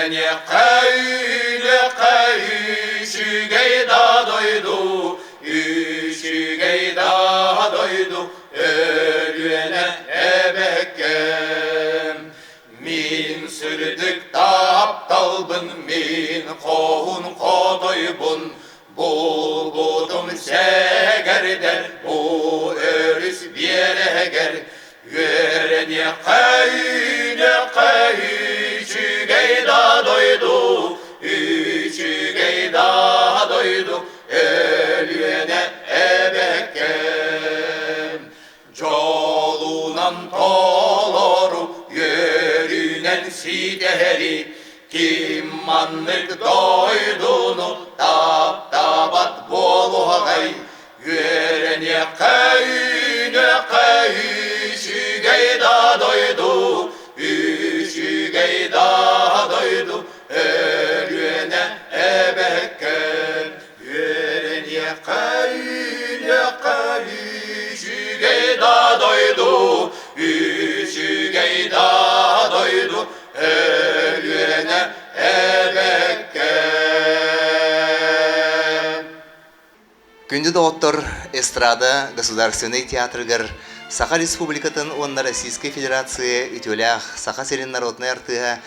Yörene kaylı kayışıgeyda doydu, üşügeyda doydu, ölüene ebekkem. Min sürdük taptalbın, min kohun kodoybun, bulbudum segerder, bu örüs biyereger. Yörene kaylı kayışıgeyda doydu, üşügeyda doydu, ölüene ebekkem. Jolunan toloru, yörünen sideri, kim manlık doydunu tabat boluğay. Yörene kaylı kayışıgeyda doydu, üşügeyda doydu, ölüene ebekkem. Yörene kaylı kayışıgeyda doydu, üşügeyda doydu, ölüene ebekkem. Күнді доғыттыр эстрада государственный театргар Саха Республикатын онна Российской Федерации үтөлях Саха Серен народный артыға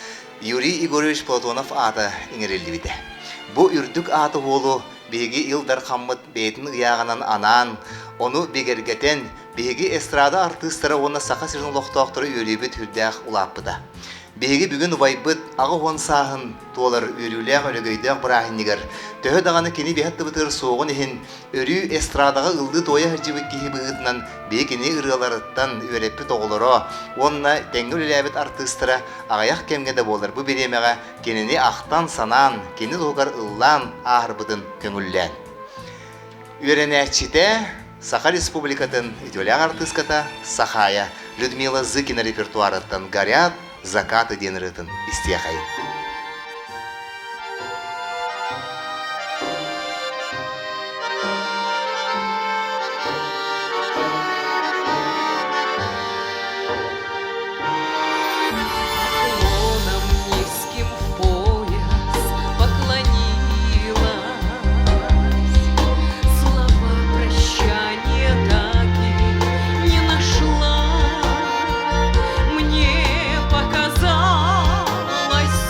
Юрий Егорович Платонов аты иңерелді біді. Бұ үрдік аты олу беги илдар қаммыт бейтін ұяғынан анан, оны бегергетен беги эстрада артыстары онна Саха Серен лоқтоқтыры өребі түрдәқ ұлаппыда. Беги бүгін вайбыт ағы он сағын туолар өріләң өлігейдәң бірағыннегер. Төхі дағаны кені бейхатты бұтыр соғын ехін өрі эстрадаға ылды тоя хыржыбы кейі бұғытынан бейкені ұрғаларыттан өреппі тоғылыры. Онна тәңгі өләбет артыстыра ағаяқ кемгенде болар. Бұ беремеға кенені ақтан санан, кені тоғар ыллан ағырбыдын көңіллән. Өренәчіте Саха Республикатын үтөләң артыската Сахая Людмила Зыкина репертуарыттан «Горят закаты» деніретін істияқай. Показалось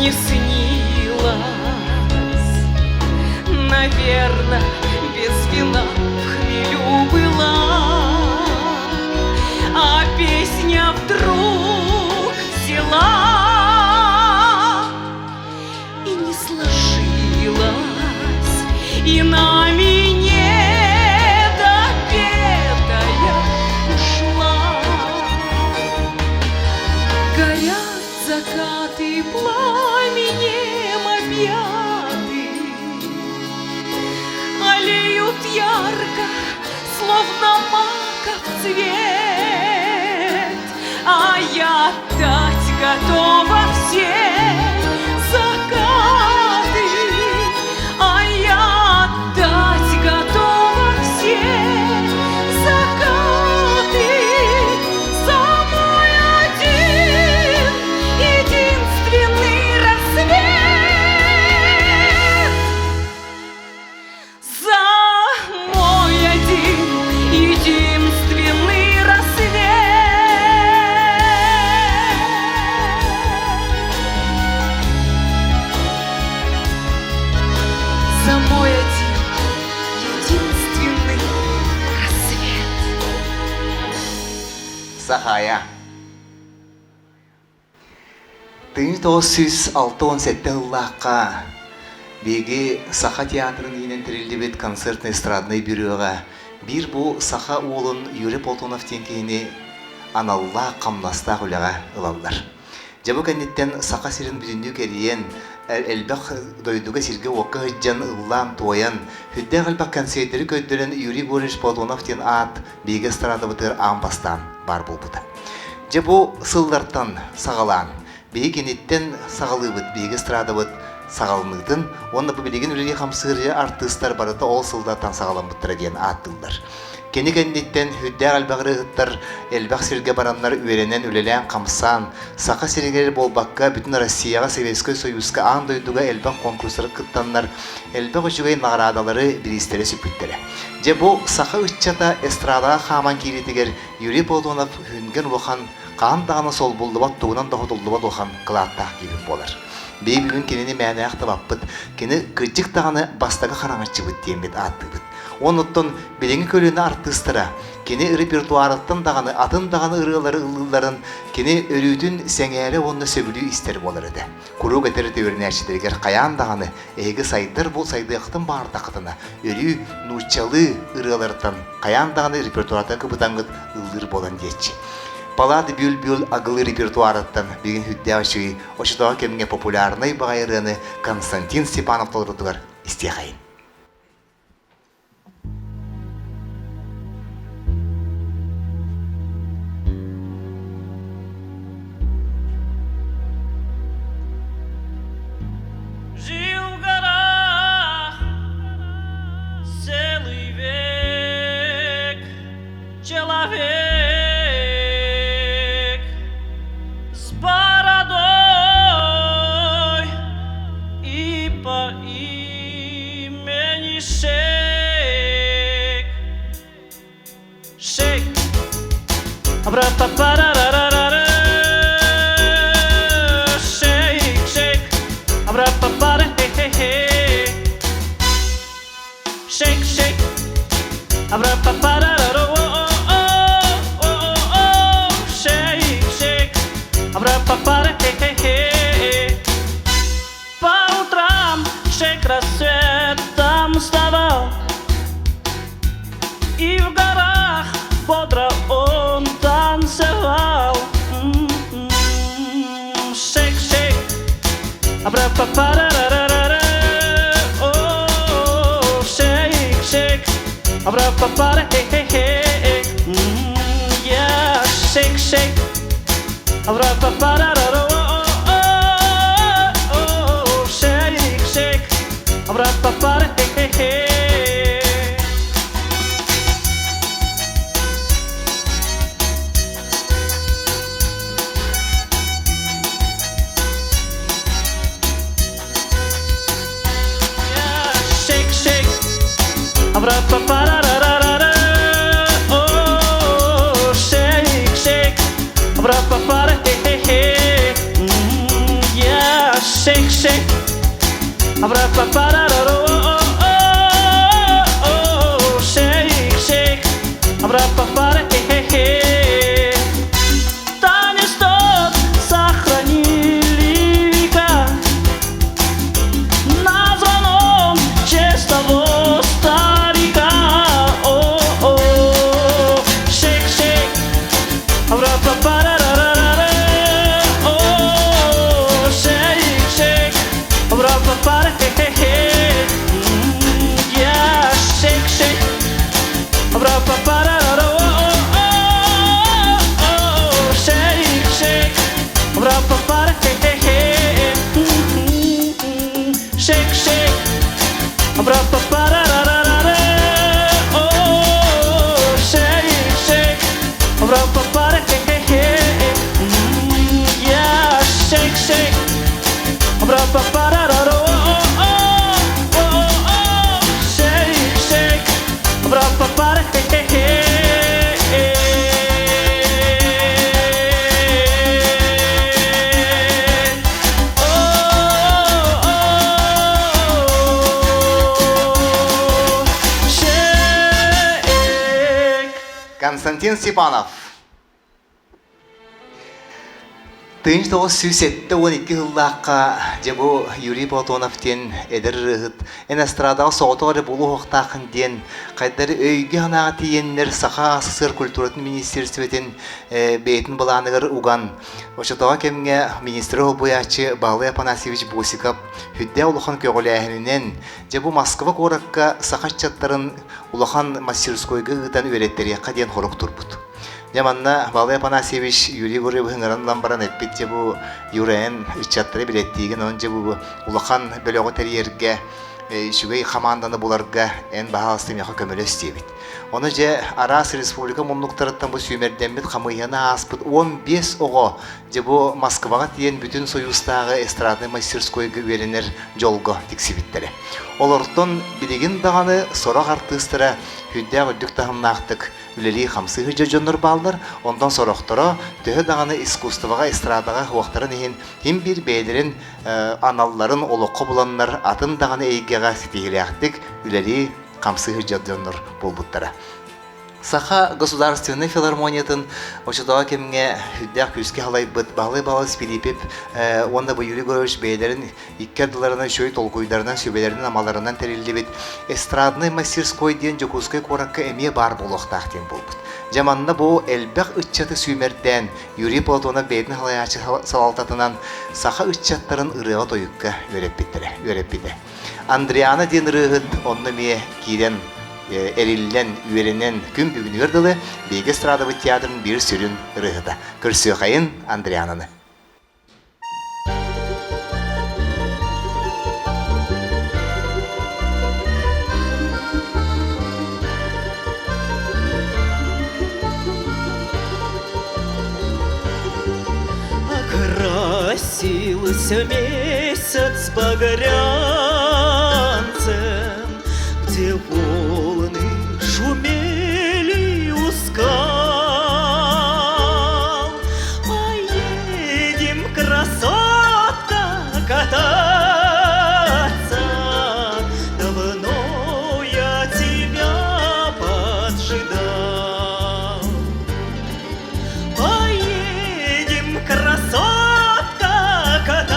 не снилось. Наверно, без вина в хмелю была, а песня вдруг взяла и не сложилась, и нами недопетая ушла. Горят закаты пламенем объяты, алеют ярко, словно маков цвет, а я дать готова все закаты, а я дать готова все закаты за мой один единственный рассвет, за мой один единственный рассвет, за мой один единственный рассвет. Сахая. Тыны 967 ыллааққа беги Саха театрын енен тирилдебет концертный эстрадный бюроға бир бу Саха уолун Юрий Полтунов тенкейini аналла қамнастақ үліға ылалдар. Жабы кәнеттен Саха сирин бүтінді кәриен әлбәқ дойдуға сирге оқы ғыджан ыллам тойын хүдді ғалбақ концерттері көйдерін Юрий Борис Полтунов тен ат беги эстрада бұтыр амбастан бар бұл бұта. Жабы сылдартан сағалан беги кенеттен сағалы бұт, беги эстрада бұт сағалынығдың, онда бұл білеген үліге қамсығыры артыстар барыда ол сылдартан сағалан бұттыра ден аттылдар. Кені кәнеттен хүдді ғалбағыры ғыттар әлбәқ сирге баранлар үйеренен үлелән қамсан, Саха сиргелер болбаққа бүтін Россияға Советский Союзға андойдуға әлбәқ конкурсары қыттанлар, әлбәқ үшігей нағырадалары білістері сүпіттері. Же бұл Саха үтчата эстрадаға қаман кейретігер Юрий Полтунов хүнген ұлған қандағаны сол бұлдыбат туғынан дағы тұлдыбат ұлған қылаттақ кейбіп болар. Бейбілін кенені мәне ақты баппыт, кені күрдік тағаны бастағы қараңатшы бұт деймет атты бұт. Оныттон белеңі көліні артыстыра, кені репертуарыттан дағаны, атын дағаны ұрылары ұлыларын, кені өрүтін сәңәрі онны сөбілі істер болар еді. Құру кәтері төверіне әшідергер қаян дағаны, әйгі сайдар бұл сайдықтың бардақытына, өрі нұрчалы ұрыларыттан, қаян дағаны репертуарыттан күбітаңғыт ұлыр болан дейші. Палады бүл-бүл ағылы репертуарыттан бігін хүдді ашығы, ошыдағы кемге популярный бағайырыны Константин Степанов толырдығар істеғайын. Жил в горах целый век человек с бородой и по имени Шейк. Шейк. Абра-па-па-ра-ра-ра-ра-ра. Шейк, шейк. Абра-па-па-ра-хе-хе-хе. Шейк, шейк. Абра-па-па-ра-ра-ра-ра. Шейк, шейк. Абра-па-па-ра-хе-хе-хе. По утрам шейк рассветом вставал, и в горах бодро он танцевал. Шейк, шейк. Абра-па-па-ра-ра-ра-ра. О, шейк, шейк. Абра-па-па-ра-хе-хе-хе. Я шейк, шейк. Абра-па-па-ра-ра-ра. О, шейк, шейк. Абра-па-па-ра-хе-хе-хе. Shake, shake, abra-pa-pa-ra-ra-ra-ra-ra. Oh, shake, shake, abra-pa-pa-ra-he-he-he. Yeah, shake, shake. Abra-pa-pa-ra-ra-ro, shake, shake. Abra-pa-pa-ra, хе-хе-хе. Танец тот сохранили века, названном в честь того старика. Shake, shake. Abra-pa-pa-ra-ra-ra-ra. Shake, shake. Abra-pa-pa-ra, хе-хе-хе. Yeah, shake, shake. Abra-pa-pa-ra-ra-ra. Shake, shake. Abra-pa-pa-ra, хе-хе-хе. Shake, shake. Abra-pa-pa-ra-ra-ra-ra. Shake, shake. Abra-pa-pa-ra, хе-хе-хе. Yeah, shake, shake. Abra-pa-pa-ra-ra-ra. Shake, shake. Abra-pa-pa-ra, хе-хе-хе. Константин Степанов. Тыынч тоғыз сүйсетті 12 жыллаққа жабу Юрий Платоновтен әдір рығыт. Ән астрадағы соғытығыры болу оқтақын ден. Қайдары өйге ғанаға тиенлер Саха СССР культуратын министерстветін бейтін бұланығыр уған. Ошатыға кемге министрі олбуячы Бағлай Апанасьевич Босиков хүдде ұлыған көгіләхінінен жабу Москва қораққа Саха чаттарын ұлыған мастерскойғы ғытан өреттері қаден қорық тұрбыд. Яманна Бағлай Апанасьевич Юрий Гурьев ғыңыран баран әппет жабу Юрайын үтчаттары білеттейген, он жабу ұлыған бөліғі тәрерге шүгей қаманданы бұларға ән бағалыстым яқы көмілі істейбет. Оны же Арас Республика мұнлықтарыттан бұл сүймерден бет қамыйына аспыт 15 оғы жабу Москваға тиен бүтін союзтағы эстрадный мастерскойғы веренер жолғы тексибіттері. Олардың білеген дағаны сорақ артыстыра хүдді өддік тағымнақтық үлелі қамсығы жоныр балдар, ондан сорақтыра төхі дағаны искусствоға эстрадаға уақтарын ехен хем бір бәйлерін аналларын олыққа бұланлар атын дағаны әйгеға сетегілі ақтық үлелі қамсығы жоныр болбуттара. Саха государственный филармониятын Ошатыға кемге хүддәк күске халай бұд бағлай балас Филиппеп, онда бұл Юрий Гурьевич бәйлерін иккерділерінің шөй толқойдарынан сөбелерінің амаларынан тәрелді бет. Эстрадный мастерской ден жокускай қораққа әме бар болуқтақтен болбыд. Жаманына бұл әлбәқ үтчаты сүймерден Юрий Платонов бәйтін халайачы салалтатынан Саха үтчаттарын ұрыға тойыққа өреппеді. Андриана ден ұрығыд онны ме кейден әрілден, үйерінен күн бүгін өрділі бейгі страдовы театрын бір сүрін рығыда. Көрсі қайын Андриананы. Окрасился месяц багрянцем, где волны шумели у скал. Поедем, красотка, кататься, давно я тебя поджидал. Поедем, красотка, кататься,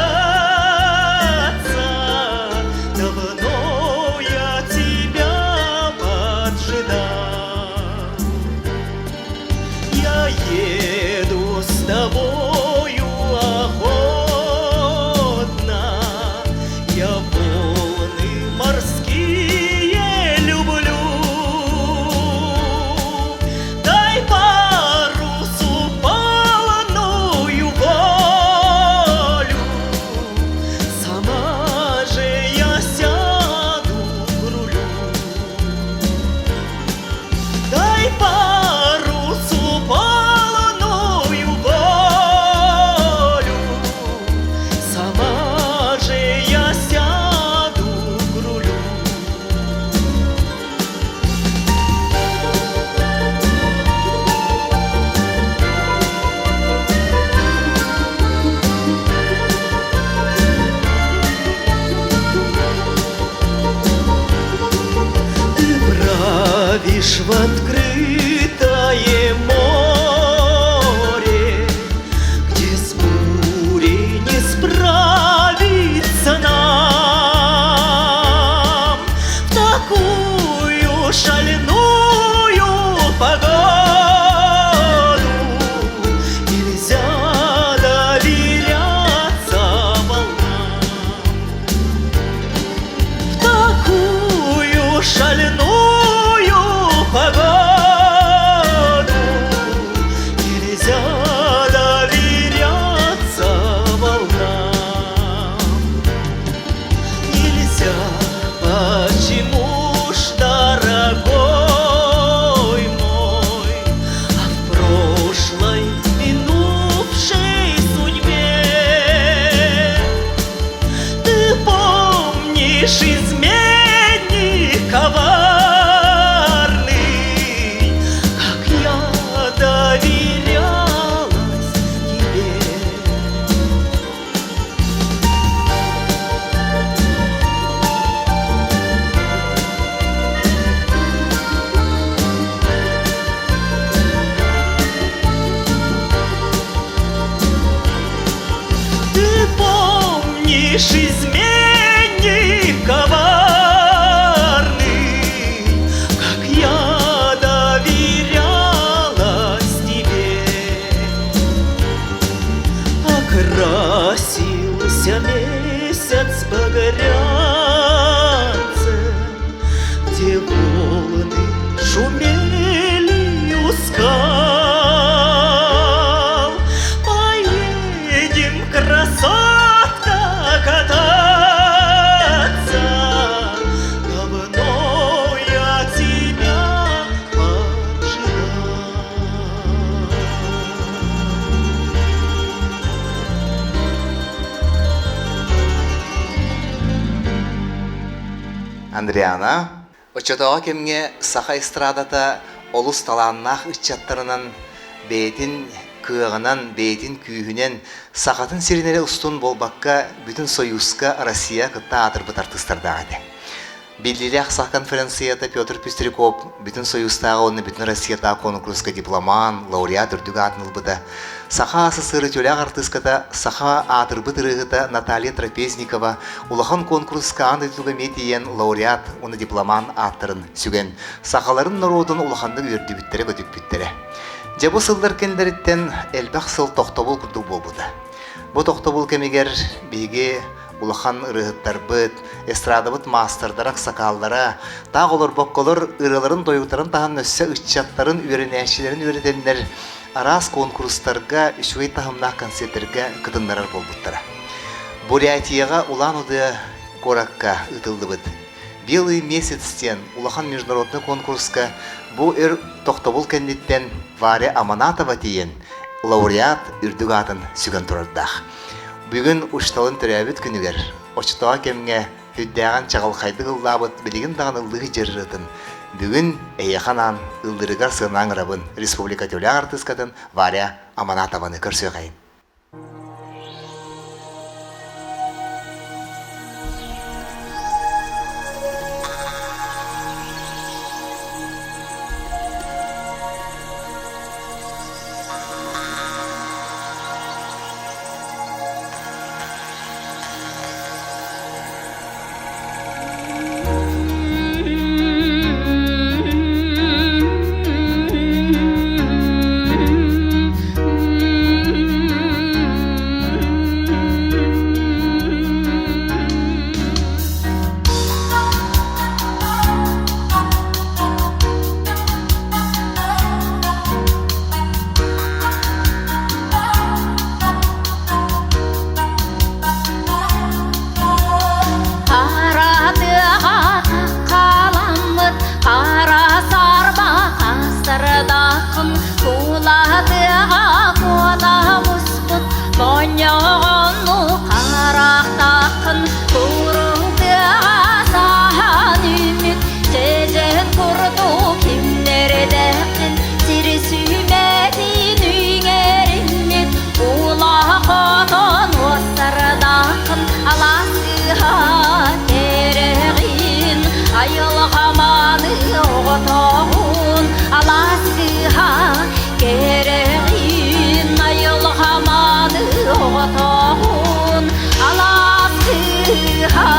лишь в открытое море, где с бурей не справиться нам. В такую шальную погоду нельзя доверяться волнам. В такую шальную погоду нельзя доверяться волнам. Нельзя, почему ж, дорогой мой, а в прошлой минувшей судьбе ты помнишь изменник коварный, как я доверялась тебе. Ты помнишь изменник коварный, как я доверялась тебе. Окрасился месяц багрянцем, где волны шумели у скал. Поедем, красотка, кататься, давно я тебя поджидал. Андриана, очотоға кемге саха эстрадата олус таланнах ыччаттарынан бейтин кыағынан, бейтин күйінен сахатын сиринеле устун болбакка бүтін союзка Россия кытта атырбыт артыстардағады. Биллилях сах конференцията Петр Пестряков бүтін союзтағы оны бүтін Россиятағы конкурска дипломан, лауреат үрдігі атынылбыда. Саха АССР тюлях артыската саха атырбыт ырығыта Наталья Трапезникова улахан конкурска андытылға метиен лауреат оны дипломан аттырын сүген. Сахаларын народын улаханды үрді бүттері көтіп бүттері. Жабы сылдар кендеріттен әлбәқ сыл тоқтобыл күрді болбуда. Бұ тоқтобыл кемегер бейге улахан ырығыттар бұд, эстрадабыт мастердарақ сақалдара, тақ олар боққолар ырыларын дойғытарын тағын өссі үтчаттарын үйренәшілерін үйретенлер арас конкурстарға, үшвей тағымнақ концерттерге кытындарар болбуттара. Бурятияға улан уды коракка ытылды бұд. Белый месяцтен улахан международный конкурска бұ тоқтобыл кәндеттен Варя Аманатова дейін лауреат үрдіг атын сүген тұрардақ. Бүгін ұшталын түрәбіт күнігер, очтаға кемге хүддәған чағылқайды ғылдабыт білігін дағын ұлығы жерлетін. Бүгін әйеқанан ұлдырығар сығынан ғырабын Республика Тюля артыскатын Варя Аманатованы көрсі қайын. Ayılğamanı oğutağı керегин айылғаманы отауын аласыға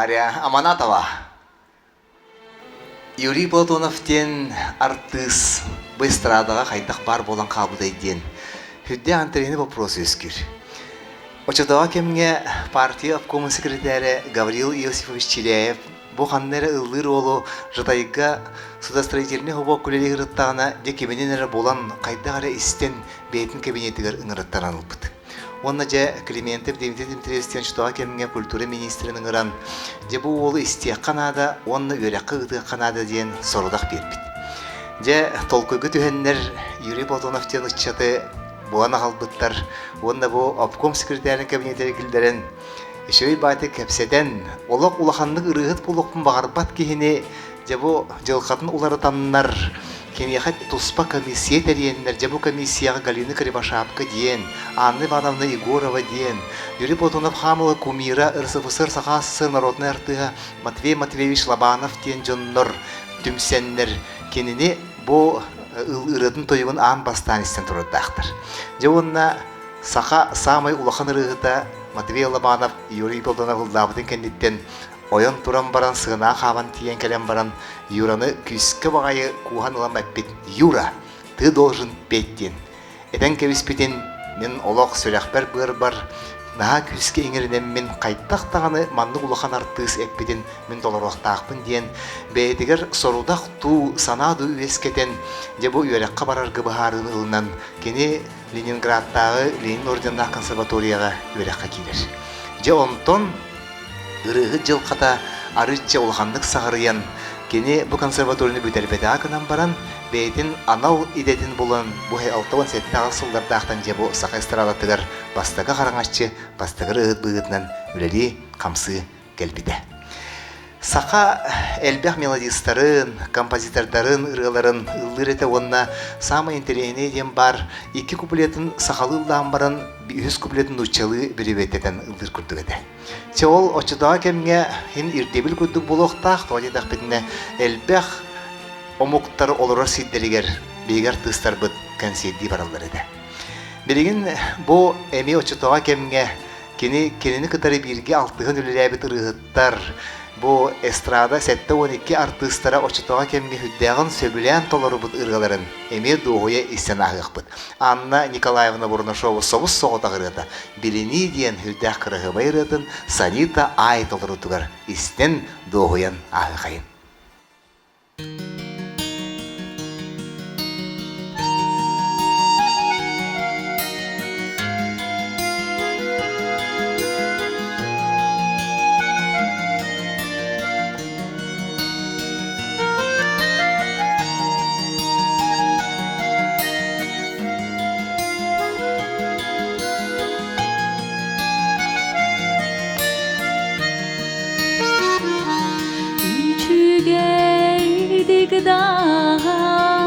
Мария Аманатова. Юрий Платоновтен артыс бұл эстрадаға қайдақ бар болан қабылдай ден. Хүдде антрені вопрос өскір. Очадава кемге партия обкомын секретары Гаврил Иосифович Челяев бұл қаннары ұлыр олу жытайға судастроительне хубо күлелі ғырыттағына декеменен әрі болан қайдағары істен бейтін кабинетігер ұңырыттаран ұлпыды. Онна же Климентов Дмитрий Дмитриевичтен шутуға кемге культура министрінің ұран же бұл олы істеқ қанада, онна өрәққы ұтығы қанада дейін сорудақ бербет. Же толкойғы түйеннер Юрий Платоновтен ұтчаты бұлан ағалбыттар, онна бұл обком секретарының кабинеттері кілдерін үшөй баты кәпседен олық улаханның ұрығыт бұлықпын бағарбат кейіне же бұл жылқатын улары танынар Кенияхат туспа комиссия тәриеннер, жабу комиссияға Галина Кривошапка дейін, Анна Ивановна Егорова дейін, Юрий Платонов хамылы кумира РСФСР сақасы народный артыға Матвей Матвеевич Лобанов дейін жоннор түмсеннер кеніне бұл ұрыдың тойығын аң бастаныстен тұрыдақтыр. Жауынна сақа самай улахан ұрығыда Матвей Лобанов Юрий Платонов ұлдабытын кәндеттен ойын туран баран сығына қабан тиен кәлем баран Юраны күскі бағайы куған ұлам әппет. Юра, ты должен петтен. Этен кәвіспетен мен олақ сөйләқпәр бұғыр бар. Наға күскі еңірінен мен қайттақ тағаны манны ұлақан артыз әппетен мен доларуақтақпын дейін. Бәйдігер сорудақ ту санаду өскетен дебу үйерекқа барар ғыбағарын ұлынан кені Ленинградтағы Ленин орденнақ консерваторияға үйерекқа келер. Же онтон ырығы жылқата арытча улхандық сағырыян кені бұ консерваторияны бүтәрбеті ақынан баран бәйтін анал идетін болан бұхай 6-7 ағысылдарда ақтан жебу сақай стралатығар бастығы қараңашчы бастығыр ұғыт бұғытынан үлелі қамсы кәлбіді. Сақа әлбәқ мелодистарын, композитордарын, ырғаларын ылдыр еті онына самы интерейне дем бар 2 куплетін сақалы ұлдан баран 100 куплетін ұчалы біребеттен ылдыр күрдік еді. Че ол очыдаға кәмге хин ирдебіл күрдік болуқтақ, тоғадедақ бетіне әлбәқ омуқтары олырар сейддерігер бейгер тұстар бұд консейді баралар еді. Береген бұл әме очыдаға кәмге кенені кітары бірге алтығын үлілі әбіт ұрығыттар Бу эстрада 7-12 артыстара очытуға кемге хүддәғын сөбілән толары бұд ұрғаларын әме доғуя истен ағық бұд. Анна Николаевна Бурнашова соғыз соғыда ғырғыда. Біліні дейін хүддәқ қырығы байыратын Санита ай толары тұғар истен доғуян ағықайын. Dağa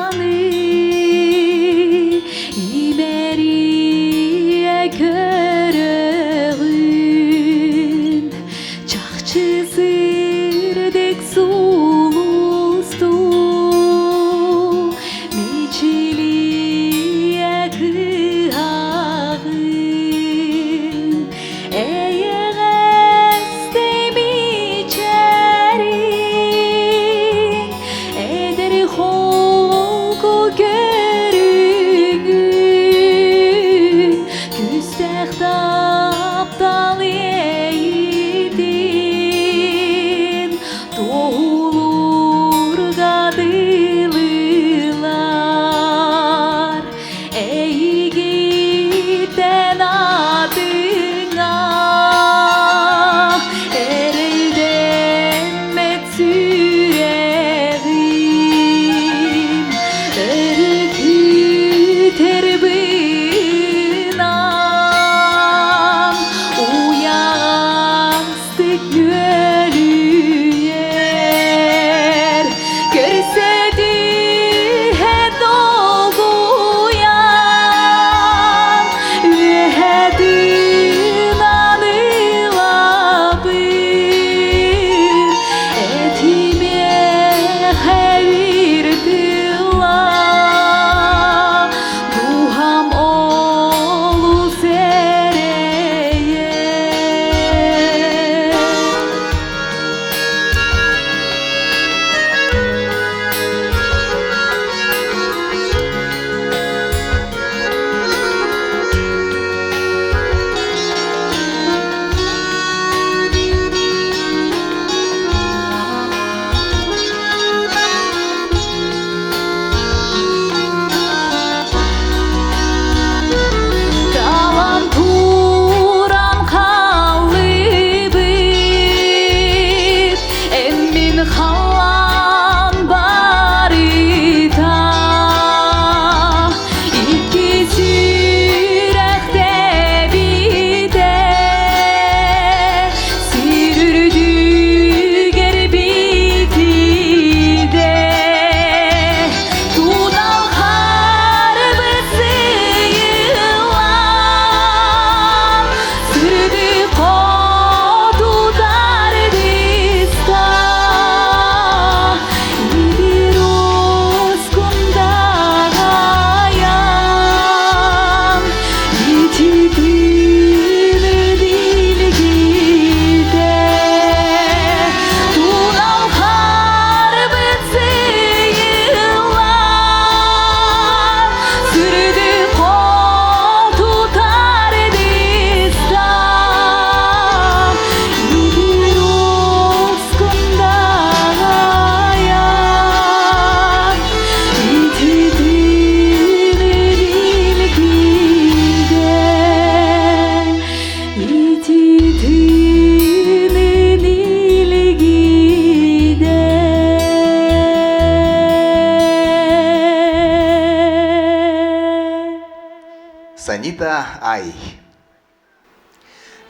Анита Ай.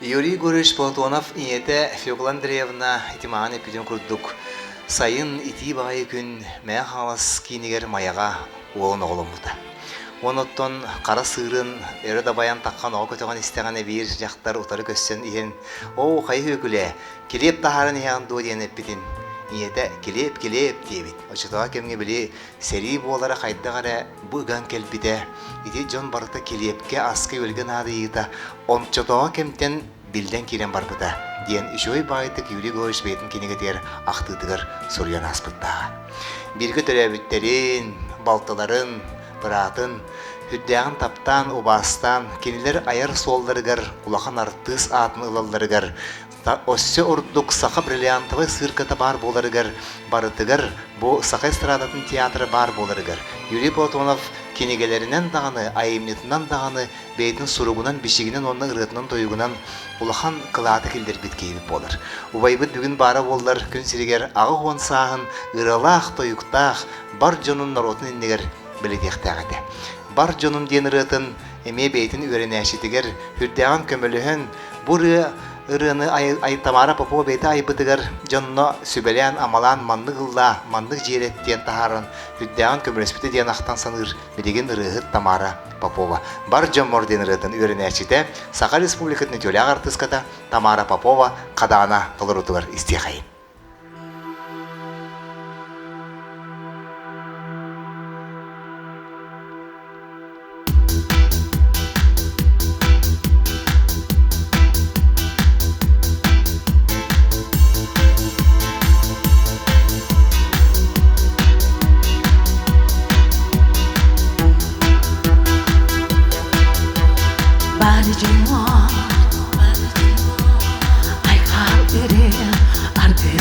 Юрий Гуревич Платонов иете Фёкла Андреевна итимаан эпиден курдук. Сайын ити багай күн мә халас кинигер маяга уон оголумута. Оноттон кара сырын эрда баян таккан о көтөгөн истегане бир жактар утары көссөн иен о кайы өкүле келеп тахарын яан ду диен эпидин. Иете келеп диебит. Очотога кемге били сери болара кайдагара буган келбите. Ити жон барыта келепке аскы өлгөн адыйыта. Ончотога кемтен билден кирен барбыта. Диен үшөй байытык Юрий Гуревич бейтин кинегетер актыдыгар сурьян аспыттага. Бирге төрөбүттерин, балтыларын, быратын, хүддәгін таптан, убастан, кенелер аяр солдарыгар, улахан артыс атын ылалдарыгар, Оссе ордук саха бриллиантовый сырката бар боларыгар, барытыгар, бу саха эстрадатын театры бар боларыгар. Юрий Платонов кенегелеринен дағаны, айымнетінен дағаны, бейтін суругунан, бишигінен, оның ырытынан тойугунан, улахан кылаты келдер биткейбіп болар. Убайбыт бүгін бары болар, күн сиригер, ағы он сағын, ыралақ, тойуқтақ, бар жонун наротын иннегер білетектәғыды. Бар жонун ден ырытын, эме бейтін өренәшетігер, хүрдәған көміліхін, бұры ырыны Тамара Попова бейті айбытыгар жонно сүбелен амалан манны гылла, манны жереттен тахарын хүддәған көміріспіті ден ақтан саныр білеген ырыгыт Тамара Попова. Бар жон морден ырытын өренәшеті Саха Республикатын төляғ артыската Тамара Попова қадағына толырутығар истеқайын. Ay kal ere arde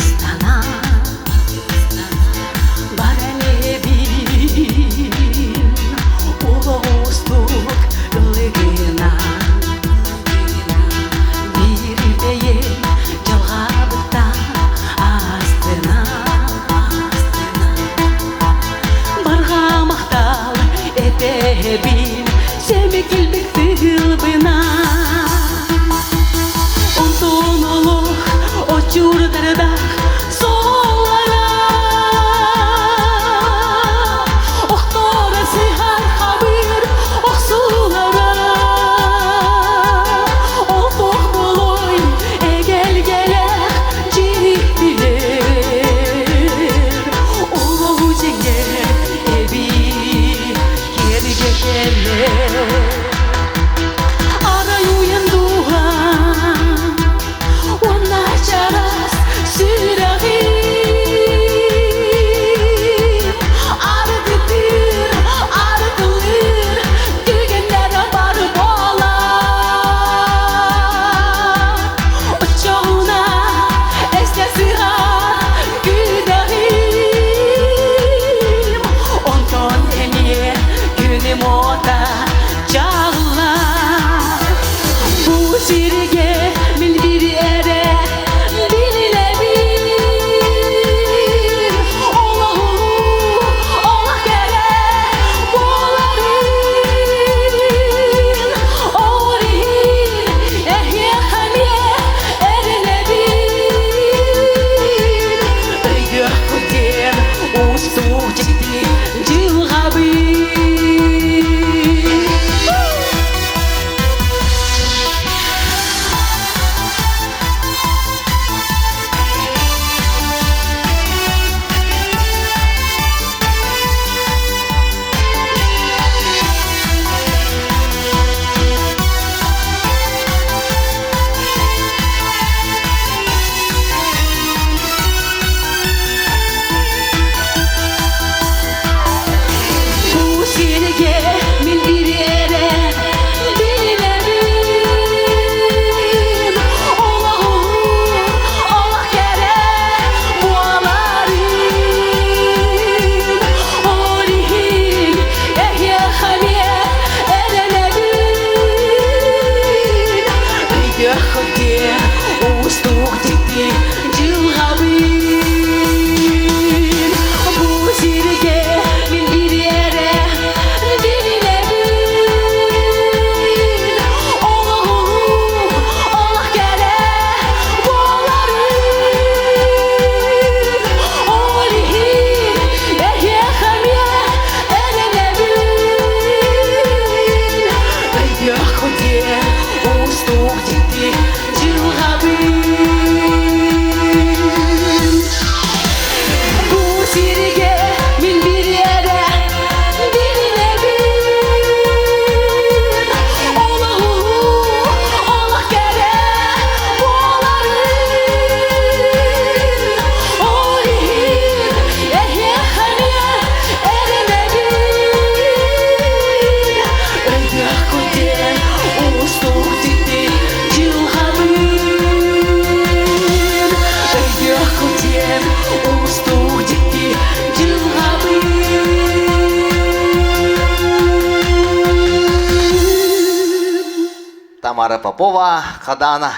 Тамара Попова, Кадана.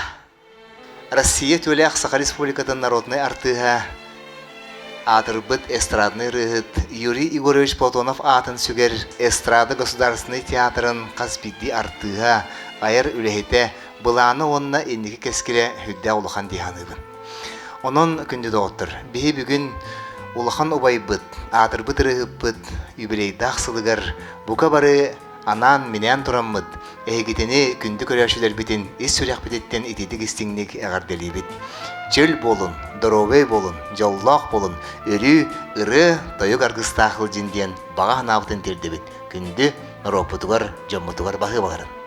Россия Тюлях Саха Республикатын народный артыга Атырбыт эстрадный рыгыт Юрий Егорович Платонов атын сүгер эстрада государственный театрын Казпиди артыга айыр үлехете быланы онна энники кескіле хүдді улахан диханыбын. Онон күнді доғыттыр. Бихи бүгін улахан обайбыт, атырбыт рыгыппыт, юбилейдақ сылыгар, бука бары анан менен тураммыт, эгитени күнді көрәшілер бітін, ис сүрек бітеттен итидік істіңнік әғарделі бит. Чөл болын, доровей болын, жоллақ болын, өрі, ыры, тойық арғыстақыл жінден баға набытын терді бит. Күнді ропытуғар, жоммутуғар бағы бағарын.